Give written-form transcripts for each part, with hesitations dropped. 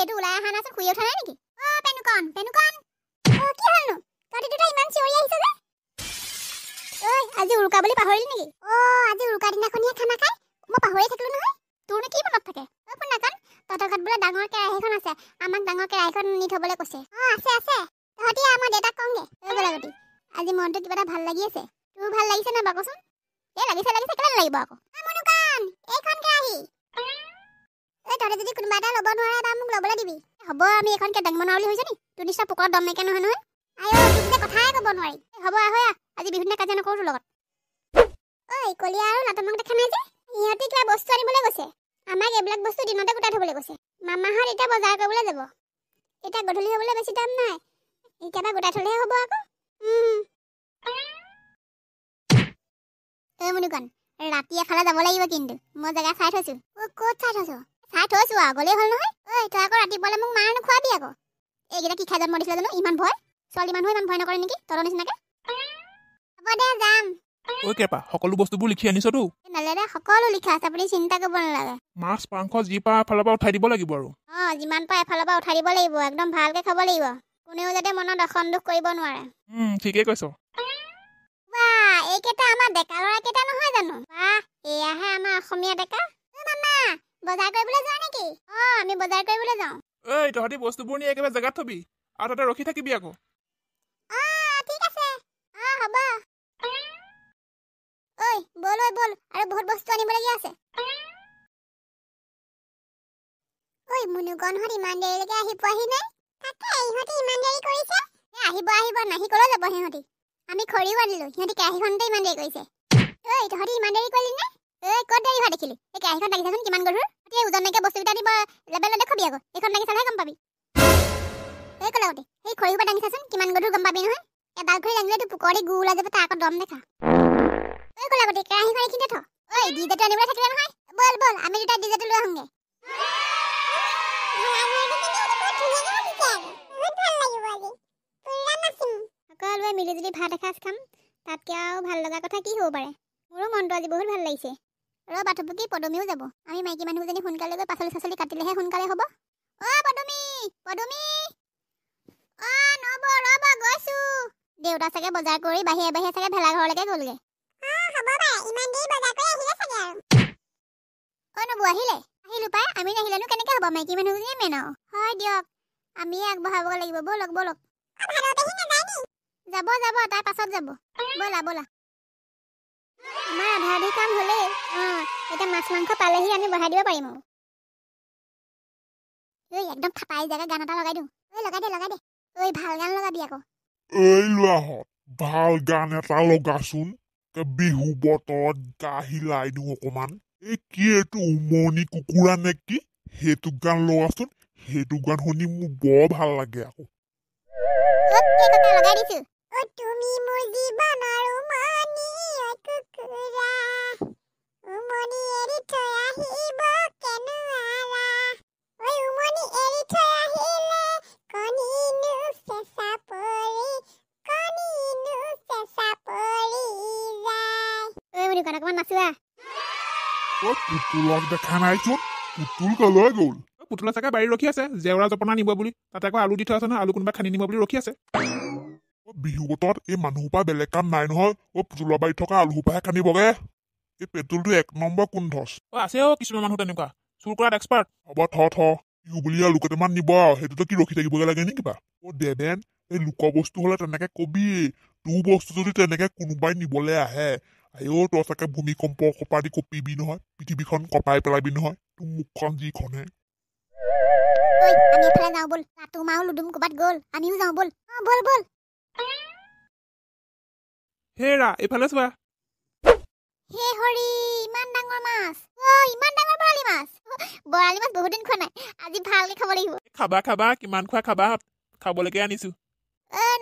এইটো ওলাই আহা নাছিল খুই উঠা নাই নেকি পেনুকন কি হলনো তহঁতি দুটা ইমান চিঞৰি আহিছ যে ঐ আজি উৰুকা বুলি পাহৰিলি নেকি আজি উৰুকা দিনাখনিয়ে খানা খাই মই পাহৰি থাকিলো নহয় তোৰনো কি মনত থাকে পুনাকন তহঁতৰ ঘৰত বোলে ডাঙৰ কেৰাহীখন আছে আমাক ডাঙৰ কেৰাহীখন নি থবলৈ কৈছে আছে তহঁতি আমাৰ দেউতাক কওঁগে গলাগতি আজি মনটো কিবা এটা ভাল লাগি আছে তোৰ ভাল লাগিছে না বাকচোন লাগিছে কেলে লাগিব আকৌ মনুকান এইখন কেৰাহী তহঁতে যদি কোনোবা এটা ল'ব নোৱাৰে বা মোক ল'বলৈ দিবি হ'ব আমি এইখন কেদাং বনোৱা বুলি হৈছে নি তোৰ নিচিনা পোকৰ দম নাইকিয়া নহয় নহয় তোৰ যে কথাই ক'ব নোৱাৰি হ'ব আহয়া আজি বিভিন্ন কাজিয়া নকৰো তোৰ লগত ঐ কলিয়া আৰু লাটমক দেখা নাই যে সিহঁতে কিবা বস্তু আনিবলৈ গৈছে আমাক এইবিলাক বস্তু দিনতে গোটাই থবলৈ কৈছে মামাহঁত এতিয়া বজাৰ কৰিবলৈ যাব এতিয়া গধূলি হ'বলৈ বেছি টাইম নাই এতিয়াবা গোটাই থলেহে হ'ব আকৌ মুনুকন ৰাতি এফালে যাব লাগিব কিন্তু মই জেগা চাই থৈছো ক'ত চাই থৈছো গ'লেই হ'ল নহয় তই আকৌ ৰাতিপুৱালে মোক মাৰ নোখোৱাবি আকৌ এইকেইটা কি খাই জন্ম দিছিলে জানো ইমান ভয় ছোৱালী মানুহ ইমান ভয় নকৰে নেকি তলৰ নিচিনাকে হ'ব দে যাম কেপা সকলো বস্তুবোৰ লিখি আনিছতো নালাগে সকলো লিখা আছে আপুনি চিন্তা কৰিব নালাগে মাছ মাংস যি পা এফালৰ পৰা উঠাই দিব লাগিব আৰু যিমান পাই এফালৰ পৰা উঠাই দিব লাগিব একদম ভালকে খাব লাগিব কোনেও যাতে মনত অসন্তোষ কৰিব নোৱাৰে ঠিকেই কৈছ এইকেইটা আমাৰ ডেকা ল'ৰা কেইটা নহয় জানো এয়াহে আমাৰ অসমীয়া ডেকা মামা বজাৰ কৰিবলৈ যোৱা নেকি আমি বজাৰ কৰিবলৈ যাওঁ তহঁতি বস্তুবোৰ নি একেবাৰে জেগাত থবি আৰু তাতে ৰখি থাকিবি আকৌ ঠিক আছে হ'ব বল আৰু বহুত বস্তু আনিবলগীয়া আছে মুনুকনহঁত ইমান দেৰিলৈকে আহি পোৱাহি নাই তাকে ইহঁতি ইমান দেৰি কৰিছে আহিব নাহি কলৈ যাব সিহঁতি আমি খৰিও আনিলো সিহঁতি কেৰাহীখনতে ইমান দেৰি কৰিছে তহঁতি ইমান দেৰি কৰিলি নে ক'ত দেৰি হোৱা দেখিলি এই কেৰাহীখন লাগিছাচোন কিমান গধুৰ ওজন নাইকিয়া বস্তুকেইটা দিব লেবেলত দেখুৱাবি আকৌ এইখন লাগি চালেহে গম পাবি কলাগতে সেই খৰিৰ পৰা দাঙিছাচোন কিমান গধুৰ গম পাবি নহয় এডাল খৰি দাঙিলে তোৰ পুকৰি গু ওলাই যাব তাৰ আকৌ দম দেখা কলাগতে কেৰাহীখন এইখিনিতে থ ডিজেটো আনিবলৈ থাকিলে নহয় বল আমি দুটা ডিজেটো লৈ আহোঁগে সকলোৱে মিলিজুলি ভাত এসাঁজ খাম তাতকৈ আৰু ভাল লগা কথা কি হ'ব পাৰে মোৰো মনটো আজি বহুত ভাল লাগিছে বাটুপুকি পদুমিও যাব আমি মাইকী মানুহজনী সোনকালে গৈ পাচলি কাটিলেহে সোনকালে হ'ব পদুমি গৈছো দেউতা চাগে বজাৰ কৰি বাহিৰে চাগে ভেলাঘৰলৈকে গ'লগে নবৌ আহিলো পাই আমি নাহিলেনো কেনেকে হ'ব মাইকী মানুহজনীয়ে মেন হয় দিয়ক আমিয়ে আগবঢ়াব লাগিব ব'লক যাব তাই পাছত যাব ব'লা আমাৰ আধা আধি কাম হ'লেই এতিয়া মাছ মাংস পালেহি আমি বঢ়াই দিব পাৰিম একদম ফাটাই জেগা গান এটা লগাই দিওঁ লগাই দে ভাল গান লগাবি আকৌ ল'ৰাহঁত ভাল গান এটা লগাচোন বিহু বতৰত গা হিলাই দিওঁ অকমান কি এইটো উমনি কুকুৰা নে কি সেইটো গান লগাচোন সেইটো গান শুনি মোৰ বৰ ভাল লাগে আকৌ লগাই দিছো তুমি মোৰ জীৱনৰ উমনি কুকুৰা উমনি এৰি থৈ আহিব কেনুৱাৰা উমনি এৰি থৈ আহিলে কণীনো চেঁচা পৰি যায় অকমান নাচোৱা পুতুলক দেখা নাইচোন পুতুল কলৈ গ'ল পুতুলা চাগে বাৰী ৰখি আছে জেওৰা জপনা নিব বুলি তাতে আকৌ আলু দি থোৱা আছে নহয় আলু কোনোবা খানি নিব বুলি ৰখি আছে বিহু বতৰত এই মানুহসোপা বেলেগ কাম নাই নহয় পুতুলৰ বাৰীত থকা আলুসোপাহে খানিবগে এই পেট্ৰলটো 1 নম্বৰ কোনধচ আছে কিছুমান মানুহ তেনেকুৱা চুৰ কৰাত এক্সপাৰ্ট হ'ব থ বিহু বুলি আলু কেইটামান নিব আৰু সেইটোতো কি ৰখি থাকিবগে লাগে নে কিবা দেবেন এই লোকৰ বস্তু হলে তেনেকে কবি তোৰ বস্তু যদি তেনেকে কোনোবাই নিবলৈ আহে তই চাগে ভূমিকম্প কপা দি কপিবি নহয় পৃথিৱীখন কপাই পেলাবি নহয় তোৰ মুখখন যিখনে আমি এফালে যাওঁ ব'ল তোমাৰ লুডুম ক'বাত গ'ল আমিও যাওঁ ব'ল ব'ল হেৰা এইফালে চোৱা হে হৰি ইমান ডাঙৰ মাছ ইমান ডাঙৰ বৰালি মাছ বহুত দিন খোৱা নাই আজি ভালকে খাব লাগিব খাবা কিমান খোৱা খাবা খাবলৈকে আনিছো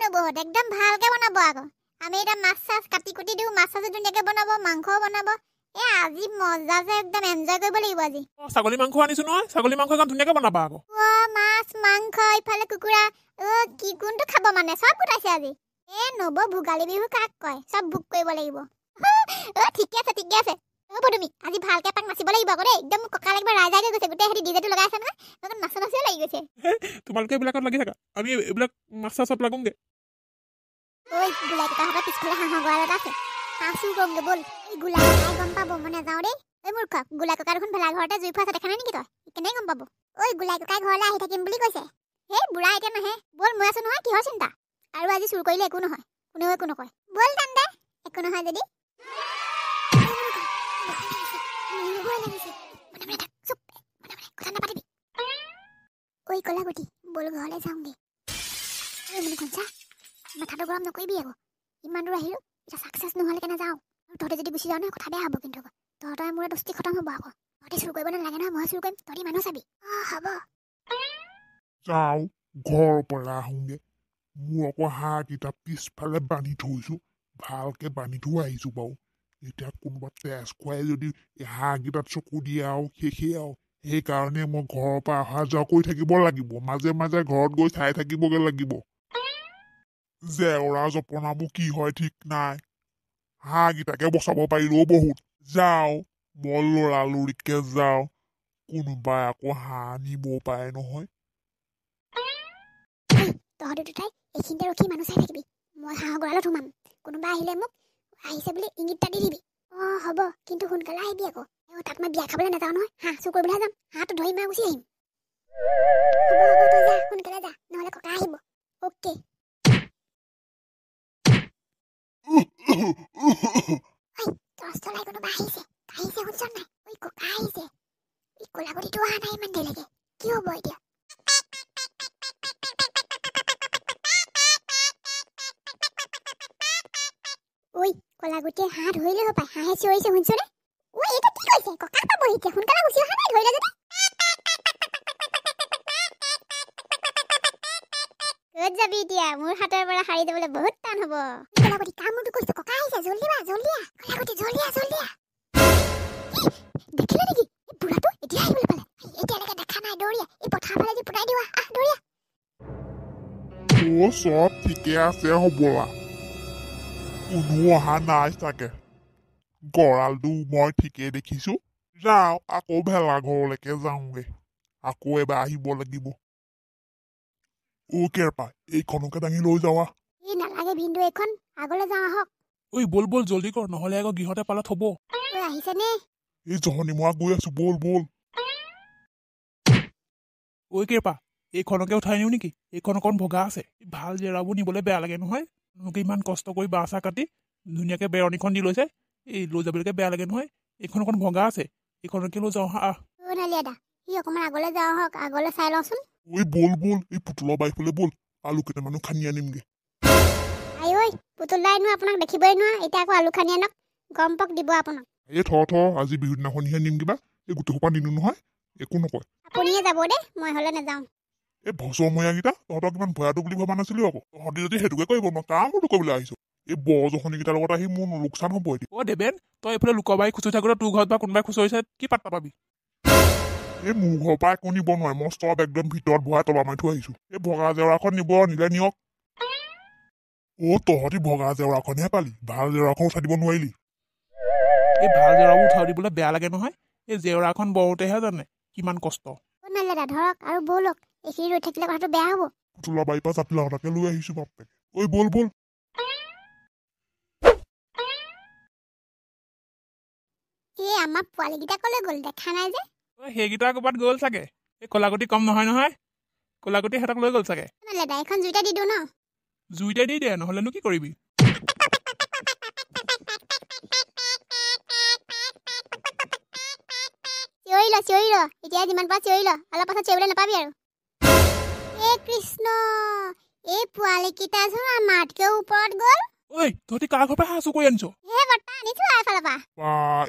নবৌহঁত একদম ভালকে বনাব আকৌ আমি এতিয়া মাছ চাছ কাটি কুটি দিওঁ মাছ চাছ ধুনীয়াকে বনাব মাংসও বনাব আজি মজা যে একদম এনজয় কৰিব লাগিব আজি ছাগলী মাংস আনিছো নহয় ছাগলী মাংস একদম ধুনীয়াকে বনাবা আকৌ মাছ মাংস ইফালে কুকুৰা কি কোনটো খাব মানে চব গোটাইছে আজি নবৌ ভোগালী বিহু কাক কয় চব ভোগ কৰিব লাগিব ঠিকে আছে হ'ব তুমি আজি ভালকে পাক নাচিব লাগিব আকৌ দেই একদম কঁকাল একবাৰ ৰাইজাই গৈ গৈছে গোটেই হেৰি ডিজেটো লগাই আছে নহয় একদম নাচা নাচিও লাগি গৈছে তোমালোকে এইবিলাকত লাগি থাকা আমি এইবিলাক মাছ চাছত লাগোংগে ঐ গোলাই ককাহঁতৰ পিছফালে হাঁহৰ গঁৰাল এটা আছে হাঁহ চুৰ কৰোঁগে ব'ল এই গোলাই ককাই গম পাব মই নাযাওঁ দেই ঐ মূৰ্খ গোলাই ককা দেখোন ভেলা ঘৰতে জুই ফুৱাইছে দেখা নাই নেকি তই কেনেকৈ গম পাব ঐ গোলাই ককাই ঘৰলৈ আহি থাকিম বুলি কৈছে হে বুঢ়া এতিয়া নাহে ব'ল মই আছো নহয় কিহৰ চিন্তা আৰু আজি চুৰ কৰিলে একো নহয় কোনেও একো নকয় ব'ল তেন্তে একো নহয় যদি ঐ কলাগুটি ব'ল ঘৰলৈ যাওঁগে ঐ মানে কঞ্চা মাথাটো গৰম নকৰিবি আকৌ ইমান দূৰ আহিলোঁ এতিয়া ছাকচেছ নহ'লে কেনে যাওঁ আৰু তহঁতে যদি গুচি যাওঁ নহয় কথা বেয়া হ'ব কিন্তু তহঁতৰ মোৰ দোস্তি খতম হ'ব আকৌ তহঁতে চুৰ কৰিব নালাগে নহয় মই চুৰ কৰিম তহঁতি মানুহ চাবি হ'ব যাওঁ ঘৰৰ পৰা আহোঁগে মোৰ আকৌ হাঁহকেইটা পিছফালে বান্ধি থৈছোঁ ভালকে বান্ধি থৈ আহিছোঁ বাৰু এতিয়া কোনোবা তেজ খুৱাই যদি এই হাঁহকেইটাত চকু দিয়ে আৰু শেষেই আৰু সেইকাৰণে মই ঘৰৰ পৰা অহা যোৱা কৰি থাকিব লাগিব মাজে মাজে ঘৰত গৈ চাই থাকিবগে লাগিব জেওৰা জপনাবোৰ কি হয় ঠিক নাই হাঁহকেইটাকে বচাব পাৰিলেও বহুত যাওঁ মই লৰালৰিকে যাওঁ কোনোবাই আকৌ হাঁহ নিবও পাৰে নহয় তহঁতি দুটাই এইখিনিতে ৰখি মানুহ চাই থাকিবি মই হাঁহৰ গঁৰালত সোমাম কোনোবা আহিলে মোক আহিছে বুলি ইংগিত এটা দি দিবি হ'ব কিন্তু সোনকালে আহিবি আকৌ তাত মই বিয়া খাবলৈ নাযাওঁ নহয় হাঁহ চুৰ কৰিবলৈহে যাম হাঁহটো ধৰি মাৰ গুচি আহিম হ'ব তই যা সোনকালে যা নহ'লে ককা আহিব অ'কে টৰ্চ জ্বলাই কোনোবা আহিছে শুনছ নাই ঐ ককা আহিছে এই কলাগুটিটো অহা নাই ইমান দেৰিলৈকে কি হ'ব এতিয়া ঐ কলাগুটিয়ে হাঁহ ধৰিলে পায় হাঁহে চিঞৰিছে শুনছনে ঐ এইটো কি কৈছে ককা পাবহি এতিয়া সোনকালে গুচি অহা নাই ধৰিলে যদি ক'ত যাবি এতিয়া মোৰ হাতৰ পৰা সাৰি যাবলৈ বহুত টান হ'ব কলাগুটি কামটো কৈছে ককা আহিছে জল্দি আহ কলাগুটি জল্দি আহ দেখিলে নেকি এই বুঢ়াটো এতিয়া আহিবলৈ পালে এতিয়ালৈকে দেখা নাই দৌৰিয়া এই পথাৰ ফালে দি পুতাই দিওঁ দৌৰিয়া চব ঠিকে আছে হ'বলা কোনো অহা নাই চাগে গঁৰালটো মই ঠিকেই দেখিছোঁ যাওঁ আকৌ ভেলা ঘৰলৈকে যাওঁগে আকৌ এবাৰ আহিব লাগিব কেৰপা এইখনকে দাঙি লৈ যাৱা নালাগে ভিন্দু এইখন আগলৈ যাওঁ আহক ঐ ব'ল ব'ল জল্দি কৰ নহ'লে আকৌ গৃহতে পালত হ'ব আহিছেনে এই জহনি মই গৈ আছো ব'ল ঐ কেৰপা এইখনকে উঠাই নিওঁ নেকি এইখন অকণ ভগা আছে ভাল জেওৰাবোৰ নিবলৈ বেয়া লাগে নহয় তেওঁলোকে ইমান কষ্ট কৰি বাঁহ চাহ কাটি ধুনীয়াকৈ বেৰণিখন দি লৈছে এই লৈ যাবলৈকে বেয়া লাগে নহয় এইখন অকণ ভগা আছে এইখনকে লৈ যাওঁ আহ অকণমান আগলৈ যাওঁ আহক আগলৈ চাই লওঁচোন ব'ল এই পুতলৰ বাইফালে ব'ল আলু কেইটামানো খানি আনিমগে ঐ পুতলা এনেও আপোনাক দেখিবই নোৱাৰা এতিয়া আকৌ আলু খানি আনক গম পাক দিব আপোনাক এই থ আজি বিহুৰ দিনাখনিহে নিম কিবা এই গোটেই সোপা নিনো নহয় একো নকয় আপুনিয়ে যাব দেই মই হ'লে নাযাওঁ এই ভচমৰীয়াকেইটা তহঁতক কিমান ভয়াটো বুলি ভবা নাছিলো আকৌ তহঁতি যদি সেইটোকে কৰিব ন কামটো কৰিবলৈ আহিছো এই বজখনিকেইটাৰ লগত আহি মোৰ লোকচান হ'ব এতিয়া দেবেন তই এইফালে লোকবাৰী খুচৰি থাকোঁতে তোৰ ঘৰত বা কোনোবাই খুচৰিছে কি পাত্তা পাবি এই মোৰ ঘৰৰ পৰা একো নিব নোৱাৰে মই চব একদম ভিতৰত ভৰাই তলা মাৰি থৈ আহিছো এই ভগা জেওৰাখন নিলে নিয়ক তহঁতি ভগা জেওৰাখনহে পালি ভাল জেওৰাখন উঠাই দিব নোৱাৰিলি এই ভাল জেওৰাবোৰ উঠাই দিবলৈ বেয়া লাগে নহয় এই জেওৰাখন বওঁতেহে জানে কিমান কষ্ট ধৰক আৰু ব'লক এইখিনি ৰৈ থাকিলে কথাটো বেয়া হ'ব পুতলা বাৰীৰ পৰা জাতিলাওটাকে লৈ আহিছো বাপেকে ব'ল এই আমাৰ পোৱালীকেইটা ক'লৈ গ'ল দেখা নাই যে সেইকেইটা ক'ৰবাত গ'ল চাগে এই কলাগুটি কম নহয় কলাগুটি সিহঁতক লৈ গ'ল চাগে এখন জুইটা দি দিওঁ ন জুইতে দি দে নহ'লেনো কি কৰিবি চিঞৰি ল এতিয়া যিমান পাৰা চিঞৰি ল অলপ পাছত চিঞৰিবলৈ নাপাবি আৰু কৃষ্ণ এই পোৱালীকেইটা চোন আমাতকেও ওপৰত গ'ল তহঁতি কাৰ ঘৰৰ পৰা হাঁহ চুৰ কৰি আনিছ বৰ্তা আনিছো এফালৰ পৰা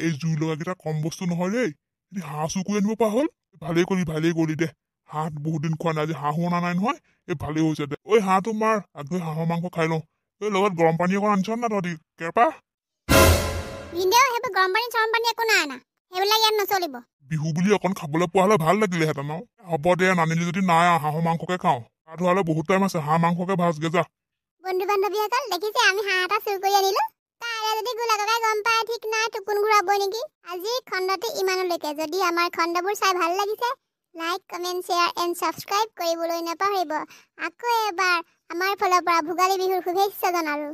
এই জুই লগাকেইটা কম বস্তু নহয় দেই হাঁহ চুৰ কৰি আনিব পৰা হ'ল ভালেই কৰিলি দে হাঁহ বহুত দিন খোৱা নাই আজি হাঁহো অনা নাই নহয় ভালেই হৈছে দে হাঁহটো মাৰ আগলৈ হাঁহৰ মাংস খাই লওঁ লগত গৰম পানী অকণ আনিছ না তহঁতি কেৰপা সেইবোৰ গৰম পানী চৰম পানী একো নাই অনা সেইবিলাক ইয়াত নচলিব বিহু বুলি অকণ খাবলৈ পোৱা হ'লে ভাল লাগিলেহেঁতেন হ'ব দে নানিলি যদি নাই হাঁহৰ মাংসকে খাওঁ গা ধোৱালে বহুত টাইম আছে হাঁহ মাংসকে ভাজগে যা বন্ধু বান্ধৱীসকল দেখিছে আমি হাঁহ এটা চুৰ কৰি আনিলো তাৰে এতিয়া যদি গোলা ককাই গম পায় ঠিক নাই টুকুন ঘূৰাবই নেকি আজি খণ্ডটো ইমানলৈকে যদি আমাৰ খণ্ডবোৰ চাই ভাল লাগিছে like comment share and subscribe কৰিবলৈ নাপাহৰিব আকৌ এবাৰ আমাৰ ফালৰ পৰা ভোগালী বিহুৰ শুভেচ্ছা জনালোঁ